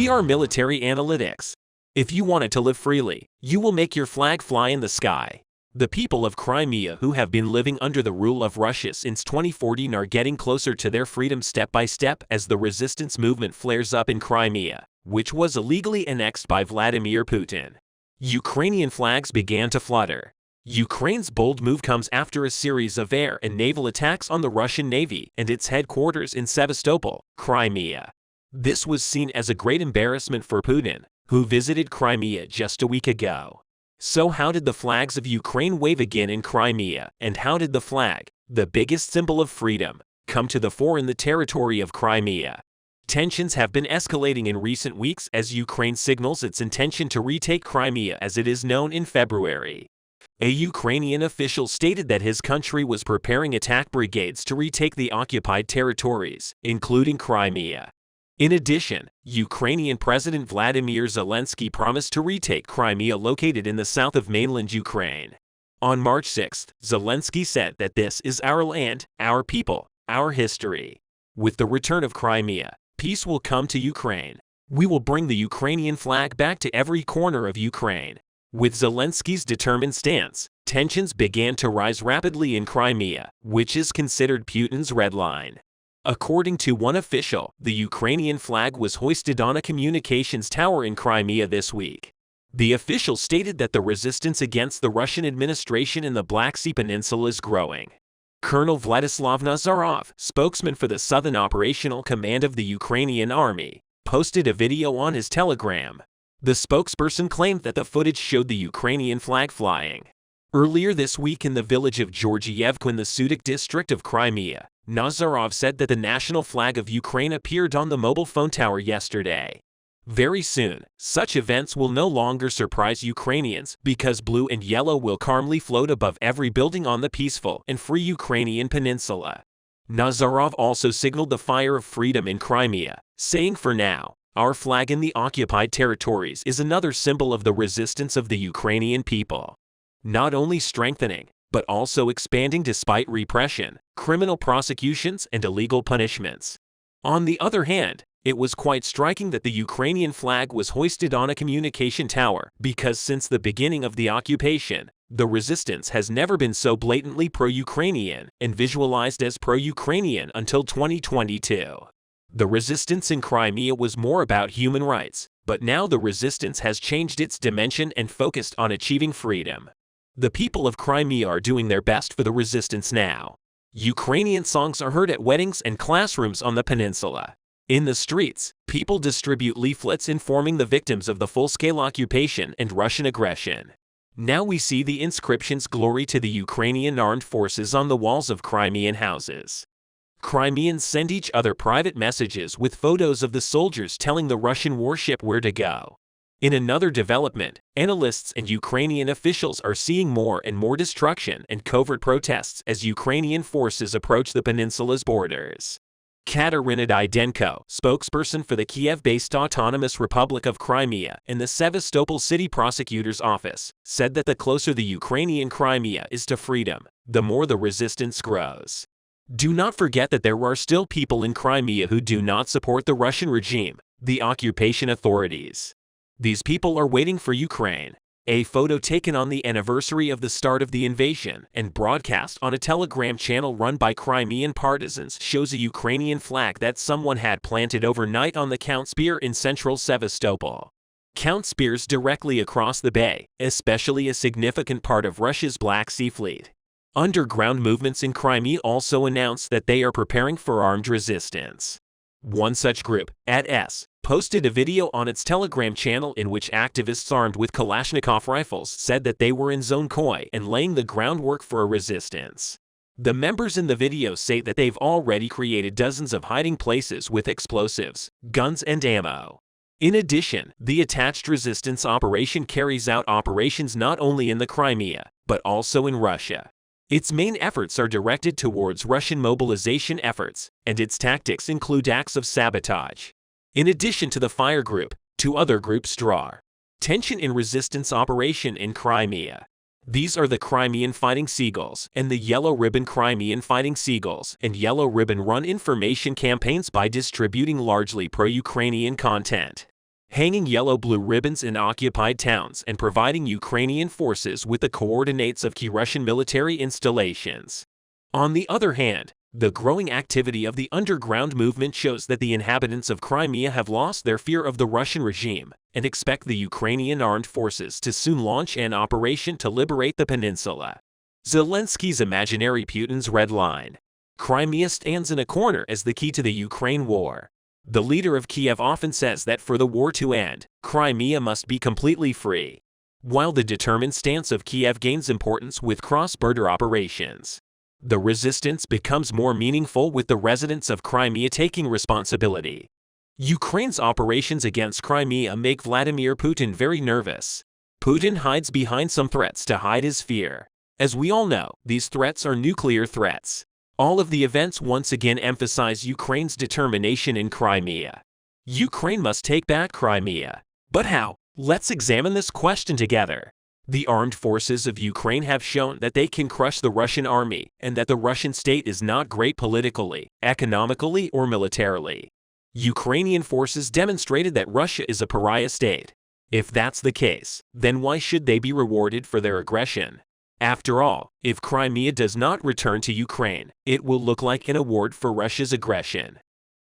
We are military analytics. If you wanted to live freely, you will make your flag fly in the sky. The people of Crimea, who have been living under the rule of Russia since 2014, are getting closer to their freedom step by step as the resistance movement flares up in Crimea, which was illegally annexed by Vladimir Putin. Ukrainian flags began to flutter. Ukraine's bold move comes after a series of air and naval attacks on the Russian Navy and its headquarters in Sevastopol, Crimea. This was seen as a great embarrassment for Putin, who visited Crimea just a week ago. So how did the flags of Ukraine wave again in Crimea, and how did the flag, the biggest symbol of freedom, come to the fore in the territory of Crimea? Tensions have been escalating in recent weeks as Ukraine signals its intention to retake Crimea as it is known in February. A Ukrainian official stated that his country was preparing attack brigades to retake the occupied territories, including Crimea. In addition, Ukrainian President Vladimir Zelensky promised to retake Crimea located in the south of mainland Ukraine. On March 6, Zelensky said that this is our land, our people, our history. With the return of Crimea, peace will come to Ukraine. We will bring the Ukrainian flag back to every corner of Ukraine. With Zelensky's determined stance, tensions began to rise rapidly in Crimea, which is considered Putin's red line. According to one official, the Ukrainian flag was hoisted on a communications tower in Crimea this week. The official stated that the resistance against the Russian administration in the Black Sea Peninsula is growing. Colonel Vladislav Nazarov, spokesman for the Southern Operational Command of the Ukrainian Army, posted a video on his Telegram. The spokesperson claimed that the footage showed the Ukrainian flag flying. Earlier this week in the village of Georgievka in the Sudak district of Crimea, Nazarov said that the national flag of Ukraine appeared on the mobile phone tower yesterday. Very soon, such events will no longer surprise Ukrainians because blue and yellow will calmly float above every building on the peaceful and free Ukrainian peninsula. Nazarov also signaled the fire of freedom in Crimea, saying, "For now, our flag in the occupied territories is another symbol of the resistance of the Ukrainian people. Not only strengthening, but also expanding despite repression, criminal prosecutions, and illegal punishments." On the other hand, it was quite striking that the Ukrainian flag was hoisted on a communication tower because since the beginning of the occupation, the resistance has never been so blatantly pro-Ukrainian and visualized as pro-Ukrainian until 2022. The resistance in Crimea was more about human rights, but now the resistance has changed its dimension and focused on achieving freedom. The people of Crimea are doing their best for the resistance now. Ukrainian songs are heard at weddings and classrooms on the peninsula. In the streets, people distribute leaflets informing the victims of the full-scale occupation and Russian aggression. Now we see the inscriptions "Glory to the Ukrainian Armed Forces" on the walls of Crimean houses. Crimeans send each other private messages with photos of the soldiers telling the Russian warship where to go. In another development, analysts and Ukrainian officials are seeing more and more destruction and covert protests as Ukrainian forces approach the peninsula's borders. Katerina Dydenko, spokesperson for the Kiev-based Autonomous Republic of Crimea and the Sevastopol City Prosecutor's Office, said that the closer the Ukrainian Crimea is to freedom, the more the resistance grows. Do not forget that there are still people in Crimea who do not support the Russian regime, the occupation authorities. These people are waiting for Ukraine. A photo taken on the anniversary of the start of the invasion and broadcast on a Telegram channel run by Crimean partisans shows a Ukrainian flag that someone had planted overnight on the Count Spear in central Sevastopol. Count Spears directly across the bay, especially a significant part of Russia's Black Sea Fleet. Underground movements in Crimea also announced that they are preparing for armed resistance. One such group, @S, posted a video on its Telegram channel in which activists armed with Kalashnikov rifles said that they were in Zone Koi and laying the groundwork for a resistance. The members in the video say that they've already created dozens of hiding places with explosives, guns, and ammo. In addition, the attached resistance operation carries out operations not only in the Crimea, but also in Russia. Its main efforts are directed towards Russian mobilization efforts, and its tactics include acts of sabotage. In addition to the fire group, two other groups draw tension in resistance operation in Crimea. These are the Crimean Fighting Seagulls and the Yellow Ribbon Crimean Fighting Seagulls and Yellow Ribbon run information campaigns by distributing largely pro-Ukrainian content. hanging yellow-blue ribbons in occupied towns and providing Ukrainian forces with the coordinates of key Russian military installations. On the other hand, the growing activity of the underground movement shows that the inhabitants of Crimea have lost their fear of the Russian regime and expect the Ukrainian armed forces to soon launch an operation to liberate the peninsula. Zelensky's imaginary Putin's red line. Crimea stands in a corner as the key to the Ukraine war. The leader of Kiev often says that for the war to end, Crimea must be completely free, while the determined stance of Kiev gains importance with cross-border operations. The resistance becomes more meaningful with the residents of Crimea taking responsibility. Ukraine's operations against Crimea make Vladimir Putin very nervous. Putin hides behind some threats to hide his fear. As we all know, these threats are nuclear threats. All of the events once again emphasize Ukraine's determination in Crimea. Ukraine must take back Crimea. But how? Let's examine this question together. The armed forces of Ukraine have shown that they can crush the Russian army and that the Russian state is not great politically, economically, or militarily. Ukrainian forces demonstrated that Russia is a pariah state. If that's the case, then why should they be rewarded for their aggression? After all, if Crimea does not return to Ukraine, it will look like an award for Russia's aggression.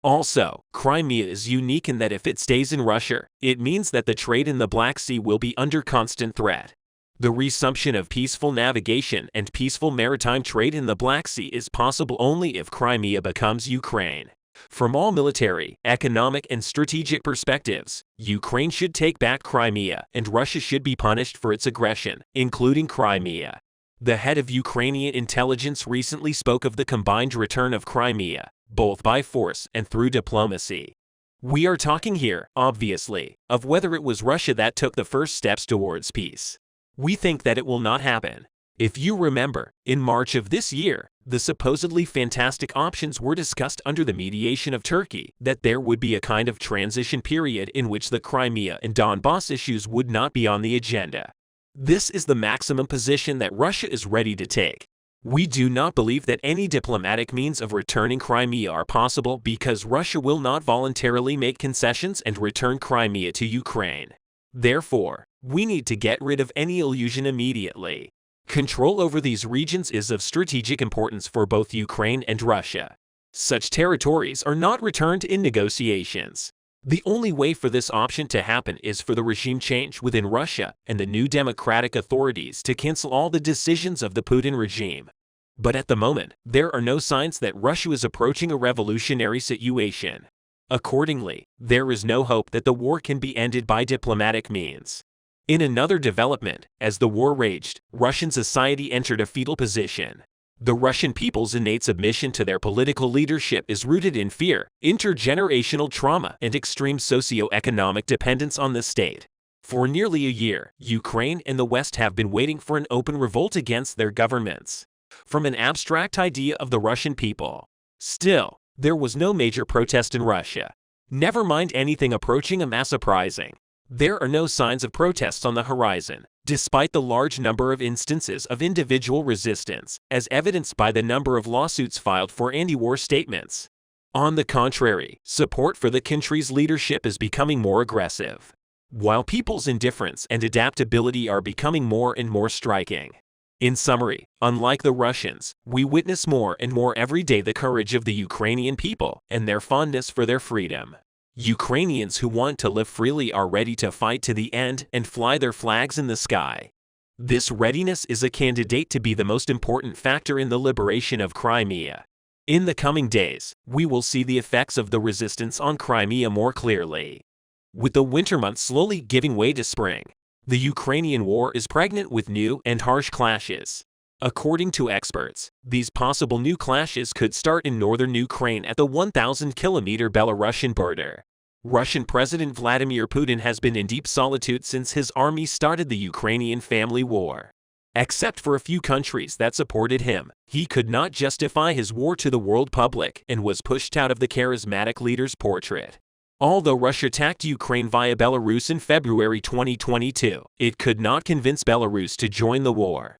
Also, Crimea is unique in that if it stays in Russia, it means that the trade in the Black Sea will be under constant threat. The resumption of peaceful navigation and peaceful maritime trade in the Black Sea is possible only if Crimea becomes Ukraine. From all military, economic, and strategic perspectives, Ukraine should take back Crimea and Russia should be punished for its aggression, including Crimea. The head of Ukrainian intelligence recently spoke of the combined return of Crimea, both by force and through diplomacy. We are talking here, obviously, of whether it was Russia that took the first steps towards peace. We think that it will not happen. If you remember, in March of this year, the supposedly fantastic options were discussed under the mediation of Turkey, that there would be a kind of transition period in which the Crimea and Donbass issues would not be on the agenda. This is the maximum position that Russia is ready to take. We do not believe that any diplomatic means of returning Crimea are possible because Russia will not voluntarily make concessions and return Crimea to Ukraine. Therefore, we need to get rid of any illusion immediately. Control over these regions is of strategic importance for both Ukraine and Russia. Such territories are not returned in negotiations. The only way for this option to happen is for the regime change within Russia and the new democratic authorities to cancel all the decisions of the Putin regime. But at the moment, there are no signs that Russia is approaching a revolutionary situation. Accordingly, there is no hope that the war can be ended by diplomatic means. In another development, as the war raged, Russian society entered a fetal position. The Russian people's innate submission to their political leadership is rooted in fear, intergenerational trauma, and extreme socio-economic dependence on the state. For nearly a year, Ukraine and the West have been waiting for an open revolt against their governments, from an abstract idea of the Russian people. Still, there was no major protest in Russia. Never mind anything approaching a mass uprising. There are no signs of protests on the horizon, despite the large number of instances of individual resistance, as evidenced by the number of lawsuits filed for anti-war statements. On the contrary, support for the country's leadership is becoming more aggressive, while people's indifference and adaptability are becoming more and more striking. In summary, unlike the Russians, we witness more and more every day the courage of the Ukrainian people and their fondness for their freedom. Ukrainians who want to live freely are ready to fight to the end and fly their flags in the sky. This readiness is a candidate to be the most important factor in the liberation of Crimea. In the coming days, we will see the effects of the resistance on Crimea more clearly. With the winter months slowly giving way to spring, the Ukrainian war is pregnant with new and harsh clashes. According to experts, these possible new clashes could start in northern Ukraine at the 1,000-kilometer Belarusian border. Russian President Vladimir Putin has been in deep solitude since his army started the Ukrainian family war. Except for a few countries that supported him, he could not justify his war to the world public and was pushed out of the charismatic leader's portrait. Although Russia attacked Ukraine via Belarus in February 2022, it could not convince Belarus to join the war.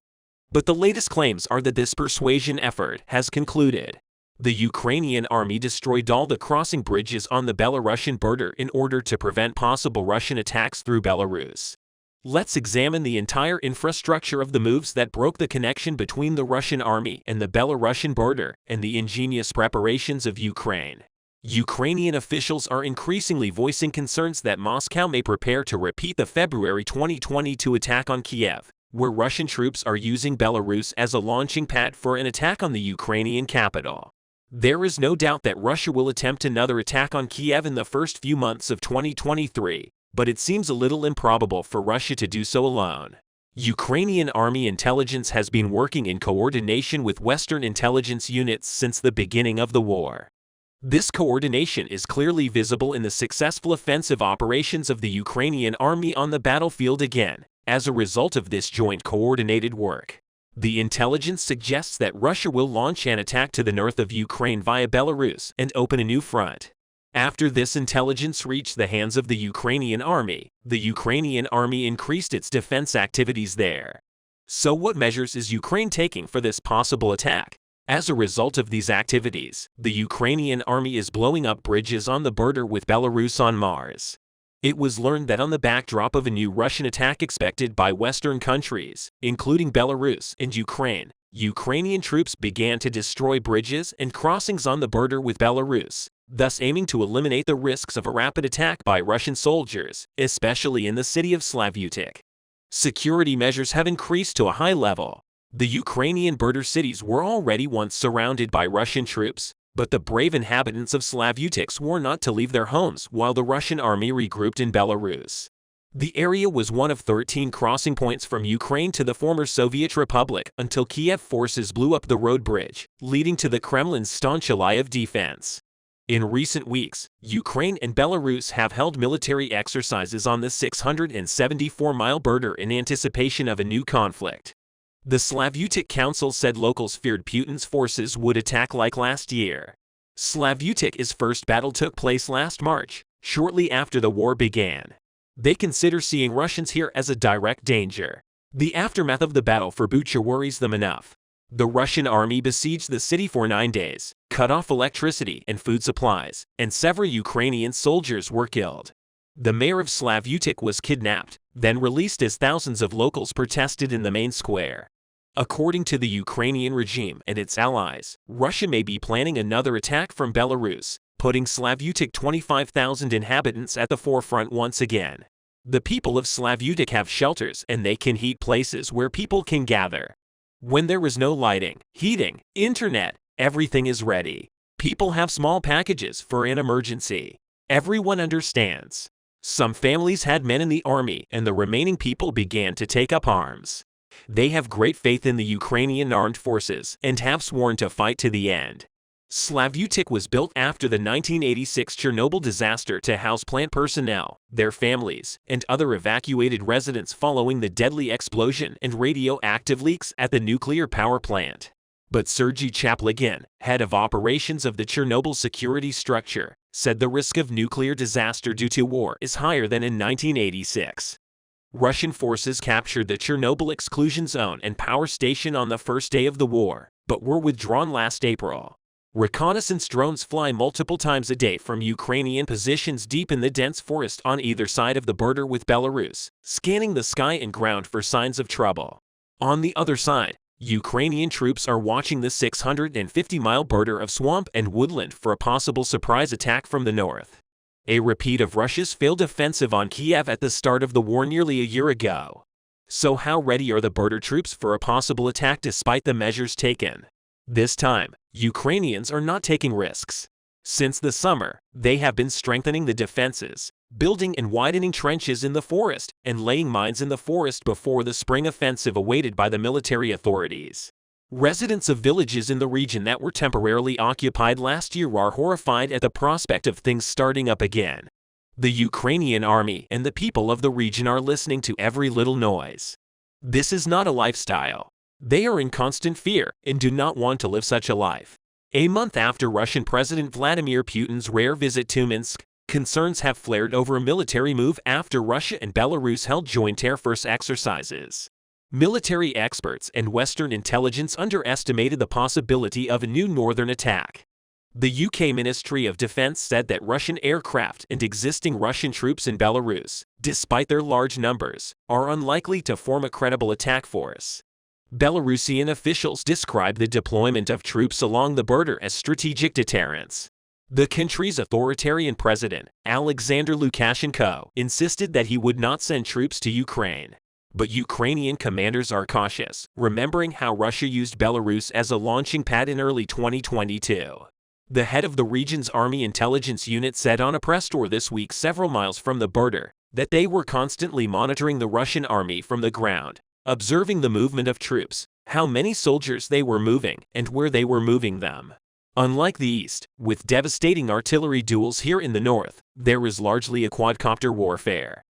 But the latest claims are that this persuasion effort has concluded. The Ukrainian army destroyed all the crossing bridges on the Belarusian border in order to prevent possible Russian attacks through Belarus. Let's examine the entire infrastructure of the moves that broke the connection between the Russian army and the Belarusian border and the ingenious preparations of Ukraine. Ukrainian officials are increasingly voicing concerns that Moscow may prepare to repeat the February 2022 attack on Kiev, where Russian troops are using Belarus as a launching pad for an attack on the Ukrainian capital. There is no doubt that Russia will attempt another attack on Kiev in the first few months of 2023, but it seems a little improbable for Russia to do so alone. Ukrainian army intelligence has been working in coordination with Western intelligence units since the beginning of the war. This coordination is clearly visible in the successful offensive operations of the Ukrainian army on the battlefield again, as a result of this joint coordinated work. The intelligence suggests that Russia will launch an attack to the north of Ukraine via Belarus and open a new front. After this intelligence reached the hands of the Ukrainian army increased its defense activities there. So what measures is Ukraine taking for this possible attack? As a result of these activities, the Ukrainian army is blowing up bridges on the border with Belarus on Mars. It was learned that on the backdrop of a new Russian attack expected by Western countries, including Belarus and Ukraine, Ukrainian troops began to destroy bridges and crossings on the border with Belarus, thus aiming to eliminate the risks of a rapid attack by Russian soldiers, especially in the city of Slavutic. Security measures have increased to a high level. The Ukrainian border cities were already once surrounded by Russian troops, but the brave inhabitants of Slavutic swore not to leave their homes while the Russian army regrouped in Belarus. The area was one of 13 crossing points from Ukraine to the former Soviet Republic until Kiev forces blew up the road bridge, leading to the Kremlin's staunch ally of defense. In recent weeks, Ukraine and Belarus have held military exercises on the 674-mile border in anticipation of a new conflict. The Slavutic Council said locals feared Putin's forces would attack like last year. Slavutic's first battle took place last March, shortly after the war began. They consider seeing Russians here as a direct danger. The aftermath of the battle for Bucha worries them enough. The Russian army besieged the city for 9 days, cut off electricity and food supplies, and several Ukrainian soldiers were killed. The mayor of Slavutic was kidnapped, then released as thousands of locals protested in the main square. According to the Ukrainian regime and its allies, Russia may be planning another attack from Belarus, putting Slavutic 25,000 inhabitants at the forefront once again. The people of Slavutic have shelters and they can heat places where people can gather. When there is no lighting, heating, internet, everything is ready. People have small packages for an emergency. Everyone understands. Some families had men in the army and the remaining people began to take up arms. They have great faith in the Ukrainian armed forces and have sworn to fight to the end. Slavutic was built after the 1986 Chernobyl disaster to house plant personnel, their families, and other evacuated residents following the deadly explosion and radioactive leaks at the nuclear power plant. But Sergei Chaplygin, head of operations of the Chernobyl security structure, said the risk of nuclear disaster due to war is higher than in 1986. Russian forces captured the Chernobyl exclusion zone and power station on the first day of the war, but were withdrawn last April. Reconnaissance drones fly multiple times a day from Ukrainian positions deep in the dense forest on either side of the border with Belarus, scanning the sky and ground for signs of trouble. On the other side, Ukrainian troops are watching the 650-mile border of swamp and woodland for a possible surprise attack from the north. A repeat of Russia's failed offensive on Kiev at the start of the war nearly a year ago. So how ready are the border troops for a possible attack despite the measures taken? This time, Ukrainians are not taking risks. Since the summer, they have been strengthening the defenses, building and widening trenches in the forest, and laying mines in the forest before the spring offensive awaited by the military authorities. Residents of villages in the region that were temporarily occupied last year are horrified at the prospect of things starting up again. The Ukrainian army and the people of the region are listening to every little noise. This is not a lifestyle. They are in constant fear and do not want to live such a life. A month after Russian President Vladimir Putin's rare visit to Minsk, concerns have flared over a military move after Russia and Belarus held joint Air Force exercises. Military experts and Western intelligence underestimated the possibility of a new northern attack. The UK Ministry of Defense said that Russian aircraft and existing Russian troops in Belarus, despite their large numbers, are unlikely to form a credible attack force. Belarusian officials described the deployment of troops along the border as strategic deterrence. The country's authoritarian president, Alexander Lukashenko, insisted that he would not send troops to Ukraine. But Ukrainian commanders are cautious, remembering how Russia used Belarus as a launching pad in early 2022. The head of the region's army intelligence unit said on a press tour this week several miles from the border that they were constantly monitoring the Russian army from the ground, observing the movement of troops, how many soldiers they were moving, and where they were moving them. Unlike the East, with devastating artillery duels here in the North, there is largely a quadcopter warfare.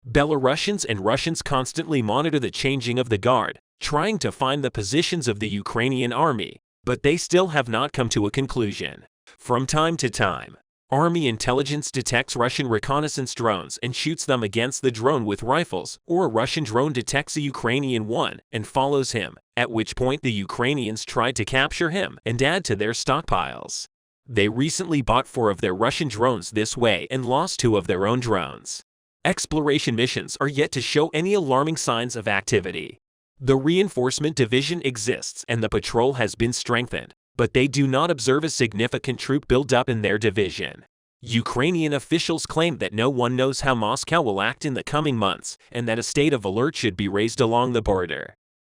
Belarusians and Russians constantly monitor the changing of the guard, trying to find the positions of the Ukrainian army, but they still have not come to a conclusion. From time to time, Army intelligence detects Russian reconnaissance drones and shoots them against the drone with rifles, or a Russian drone detects a Ukrainian one and follows him, at which point the Ukrainians tried to capture him and add to their stockpiles. They recently bought 4 of their Russian drones this way and lost 2 of their own drones. Exploration missions are yet to show any alarming signs of activity. The reinforcement division exists and the patrol has been strengthened, but they do not observe a significant troop buildup in their division. Ukrainian officials claim that no one knows how Moscow will act in the coming months and that a state of alert should be raised along the border.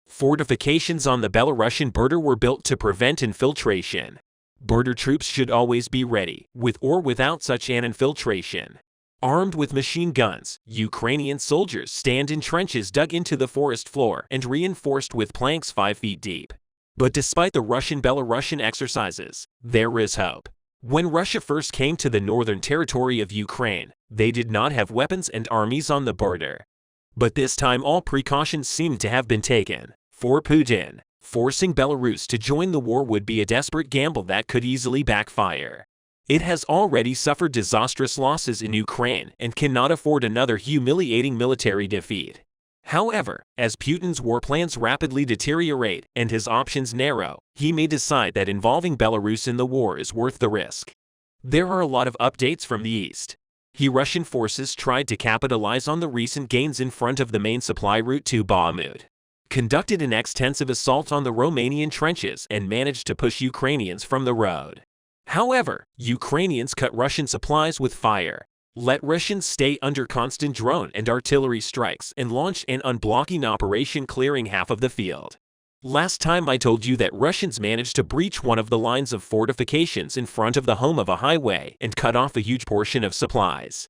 Fortifications on the Belarusian border were built to prevent infiltration. Border troops should always be ready, with or without such an infiltration. Armed with machine guns, Ukrainian soldiers stand in trenches dug into the forest floor and reinforced with planks 5 feet deep. But despite the Russian-Belarusian exercises, there is hope. When Russia first came to the northern territory of Ukraine, they did not have weapons and armies on the border. But this time all precautions seem to have been taken. For Putin, forcing Belarus to join the war would be a desperate gamble that could easily backfire. It has already suffered disastrous losses in Ukraine and cannot afford another humiliating military defeat. However, as Putin's war plans rapidly deteriorate and his options narrow, he may decide that involving Belarus in the war is worth the risk. There are a lot of updates from the East. Russian forces tried to capitalize on the recent gains in front of the main supply route to Bakhmut, conducted an extensive assault on the Romanian trenches and managed to push Ukrainians from the road. However, Ukrainians cut Russian supplies with fire, let Russians stay under constant drone and artillery strikes, and launched an unblocking operation clearing half of the field. Last time I told you that Russians managed to breach one of the lines of fortifications in front of the home of a highway and cut off a huge portion of supplies.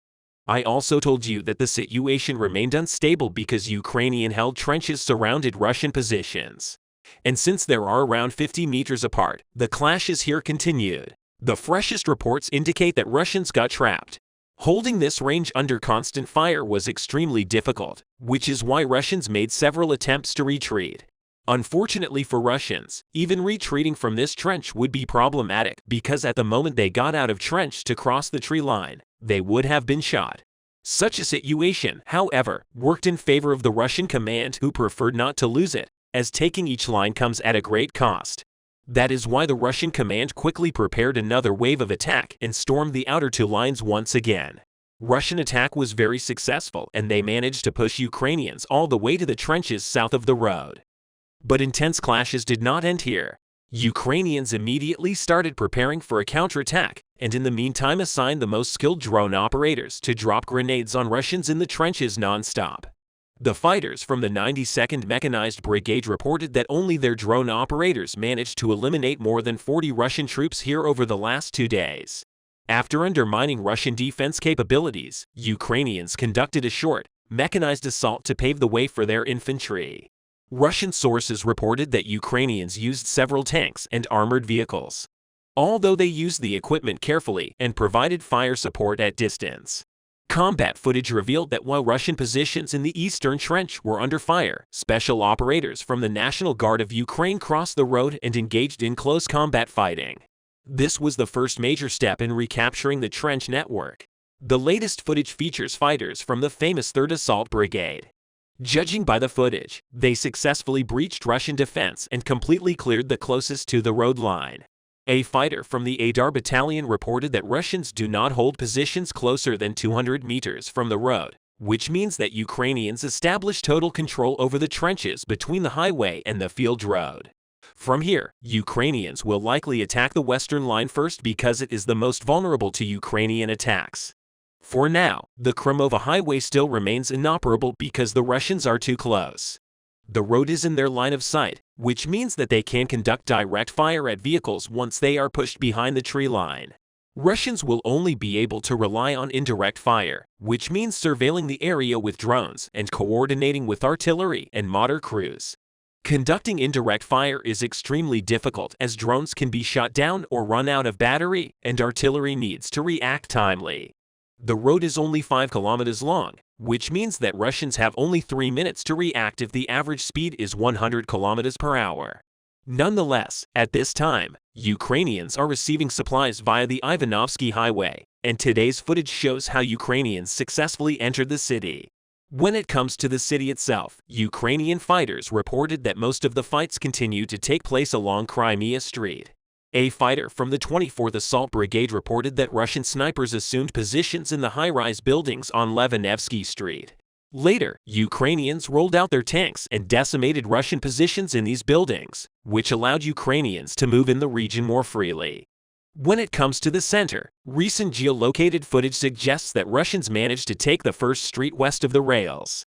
I also told you that the situation remained unstable because Ukrainian-held trenches surrounded Russian positions. And since there are around 50 meters apart, the clashes here continued. The freshest reports indicate that Russians got trapped. Holding this range under constant fire was extremely difficult, which is why Russians made several attempts to retreat. Unfortunately for Russians, even retreating from this trench would be problematic because at the moment they got out of trench to cross the tree line, they would have been shot. Such a situation, however, worked in favor of the Russian command who preferred not to lose it, as taking each line comes at a great cost. That is why the Russian command quickly prepared another wave of attack and stormed the outer 2 lines once again. Russian attack was very successful and they managed to push Ukrainians all the way to the trenches south of the road. But intense clashes did not end here. Ukrainians immediately started preparing for a counterattack and in the meantime assigned the most skilled drone operators to drop grenades on Russians in the trenches non-stop. The fighters from the 92nd Mechanized Brigade reported that only their drone operators managed to eliminate more than 40 Russian troops here over the last 2 days. After undermining Russian defense capabilities, Ukrainians conducted a short, mechanized assault to pave the way for their infantry. Russian sources reported that Ukrainians used several tanks and armored vehicles, although they used the equipment carefully and provided fire support at distance. Combat footage revealed that while Russian positions in the eastern trench were under fire, special operators from the National Guard of Ukraine crossed the road and engaged in close combat fighting. This was the first major step in recapturing the trench network. The latest footage features fighters from the famous 3rd Assault Brigade. Judging by the footage, they successfully breached Russian defense and completely cleared the closest to the road line. A fighter from the Adar battalion reported that Russians do not hold positions closer than 200 meters from the road, which means that Ukrainians establish total control over the trenches between the highway and the field road. From here, Ukrainians will likely attack the western line first because it is the most vulnerable to Ukrainian attacks. For now, the Crimea highway still remains inoperable because the Russians are too close. The road is in their line of sight, which means that they can conduct direct fire at vehicles once they are pushed behind the tree line. Russians will only be able to rely on indirect fire, which means surveilling the area with drones and coordinating with artillery and mortar crews. Conducting indirect fire is extremely difficult as drones can be shot down or run out of battery, and artillery needs to react timely. The road is only 5 kilometers long, which means that Russians have only 3 minutes to react if the average speed is 100 kilometers per hour. Nonetheless, at this time, Ukrainians are receiving supplies via the Ivanovsky Highway, and today's footage shows how Ukrainians successfully entered the city. When it comes to the city itself, Ukrainian fighters reported that most of the fights continue to take place along Crimea Street. A fighter from the 24th Assault Brigade reported that Russian snipers assumed positions in the high-rise buildings on Levanevsky Street. Later, Ukrainians rolled out their tanks and decimated Russian positions in these buildings, which allowed Ukrainians to move in the region more freely. When it comes to the center, recent geolocated footage suggests that Russians managed to take the first street west of the rails.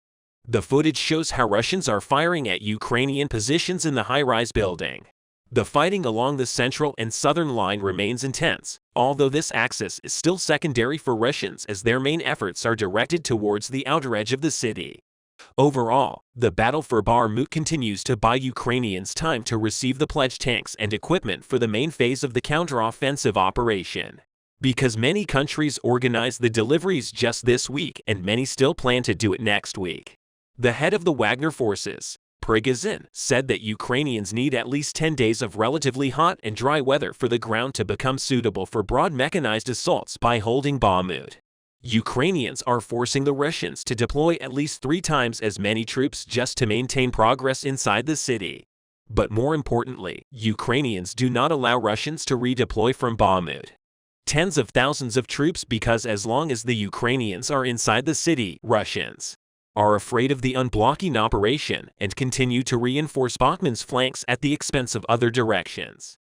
The footage shows how Russians are firing at Ukrainian positions in the high-rise building. The fighting along the central and southern line remains intense, although this axis is still secondary for Russians as their main efforts are directed towards the outer edge of the city. Overall, the battle for Bakhmut continues to buy Ukrainians time to receive the pledged tanks and equipment for the main phase of the counteroffensive operation. Because many countries organized the deliveries just this week and many still plan to do it next week. The head of the Wagner forces, Prigozhin, said that Ukrainians need at least 10 days of relatively hot and dry weather for the ground to become suitable for broad mechanized assaults by holding Bakhmut. Ukrainians are forcing the Russians to deploy at least 3 times as many troops just to maintain progress inside the city. But more importantly, Ukrainians do not allow Russians to redeploy from Bakhmut. Tens of thousands of troops because as long as the Ukrainians are inside the city, Russians are afraid of the unblocking operation and continue to reinforce Bakhmut's flanks at the expense of other directions.